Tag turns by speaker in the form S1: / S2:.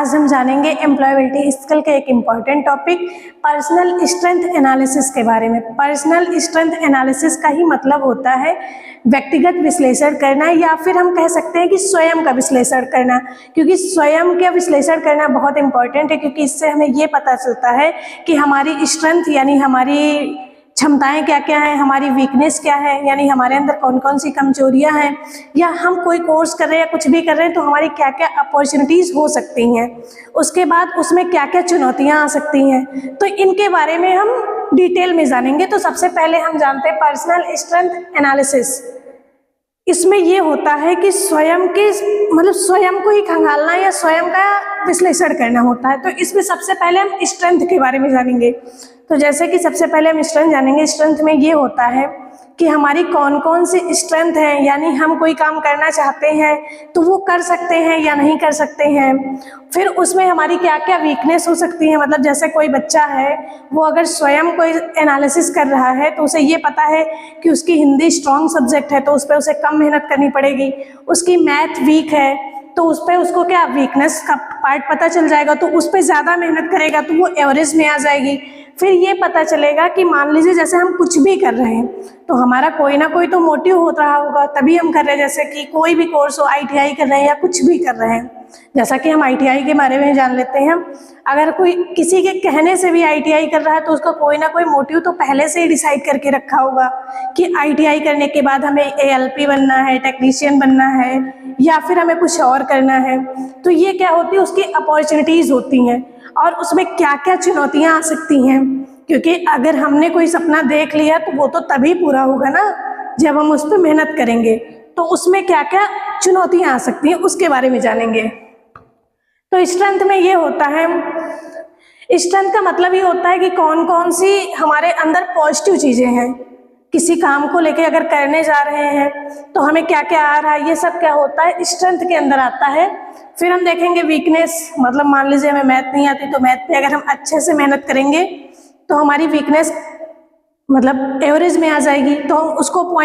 S1: आज हम जानेंगे एम्प्लॉयबिलिटी स्किल के एक important topic personal strength analysis के बारे में। पर्सनल स्ट्रेंथ एनालिसिस का ही मतलब होता है व्यक्तिगत विश्लेषण करना, या फिर हम कह सकते हैं कि स्वयं का विश्लेषण करना, क्योंकि स्वयं का विश्लेषण करना बहुत इंपॉर्टेंट है, क्योंकि इससे हमें ये पता चलता है कि हमारी स्ट्रेंथ यानी हमारी क्षमताएं क्या क्या हैं, हमारी वीकनेस क्या है, यानी हमारे अंदर कौन कौन सी कमजोरियां हैं, या हम कोई कोर्स कर रहे हैं या कुछ भी कर रहे हैं तो हमारी क्या क्या अपॉर्चुनिटीज़ हो सकती हैं, उसके बाद उसमें क्या क्या चुनौतियां आ सकती हैं, तो इनके बारे में हम डिटेल में जानेंगे। तो सबसे पहले हम जानते हैं पर्सनल स्ट्रेंथ एनालिसिस। इसमें ये होता है कि स्वयं के स्वयं को ही खंगालना या स्वयं का विश्लेषण करना होता है। तो इसमें सबसे पहले हम स्ट्रेंथ के बारे में जानेंगे। तो जैसे कि सबसे पहले हम स्ट्रेंथ जानेंगे। स्ट्रेंथ में ये होता है कि हमारी कौन कौन सी स्ट्रेंथ है, यानी हम कोई काम करना चाहते हैं तो वो कर सकते हैं या नहीं कर सकते हैं। फिर उसमें हमारी क्या क्या वीकनेस हो सकती है, मतलब जैसे कोई बच्चा है वो अगर स्वयं कोई एनालिसिस कर रहा है तो उसे ये पता है कि उसकी हिंदी स्ट्रॉन्ग सब्जेक्ट है तो उस पर उसे कम मेहनत करनी पड़ेगी। उसकी मैथ वीक है तो उस पर उसको क्या वीकनेस का पार्ट पता चल जाएगा, तो उस पर ज़्यादा मेहनत करेगा तो वो एवरेज में आ जाएगी। फिर ये पता चलेगा कि मान लीजिए जैसे हम कुछ भी कर रहे हैं तो हमारा कोई ना कोई तो मोटिव हो रहा होगा तभी हम कर रहे हैं। जैसे कि कोई भी कोर्स हो, ITI कर रहे हैं या कुछ भी कर रहे हैं, जैसा कि हम ITI के बारे में जान लेते हैं। अगर कोई किसी के कहने से भी ITI कर रहा है तो उसका कोई ना कोई मोटिव तो पहले से ही डिसाइड करके रखा होगा कि ITI करने के बाद हमें ALP बनना है, टेक्नीशियन बनना है, या फिर हमें कुछ और करना है। तो ये क्या होती है, उसकी अपॉर्चुनिटीज़ होती हैं और उसमें क्या क्या चुनौतियाँ आ सकती हैं, क्योंकि अगर हमने कोई सपना देख लिया तो वो तो तभी पूरा होगा ना जब हम उस पर मेहनत करेंगे। तो उसमें क्या क्या चुनौतियाँ आ सकती हैं उसके बारे में जानेंगे। तो स्ट्रेंथ में ये होता है, स्ट्रेंथ का मतलब ये होता है कि कौन कौन सी हमारे अंदर पॉजिटिव चीज़ें हैं। किसी काम को लेके अगर करने जा रहे हैं तो हमें क्या क्या आ रहा है, ये सब क्या होता है स्ट्रेंथ के अंदर आता है। फिर हम देखेंगे वीकनेस, मतलब मान लीजिए हमें मैथ नहीं आती तो मैथ पे अगर हम अच्छे से मेहनत करेंगे तो हमारी वीकनेस मतलब एवरेज में आ जाएगी, तो हम उसको पॉइंट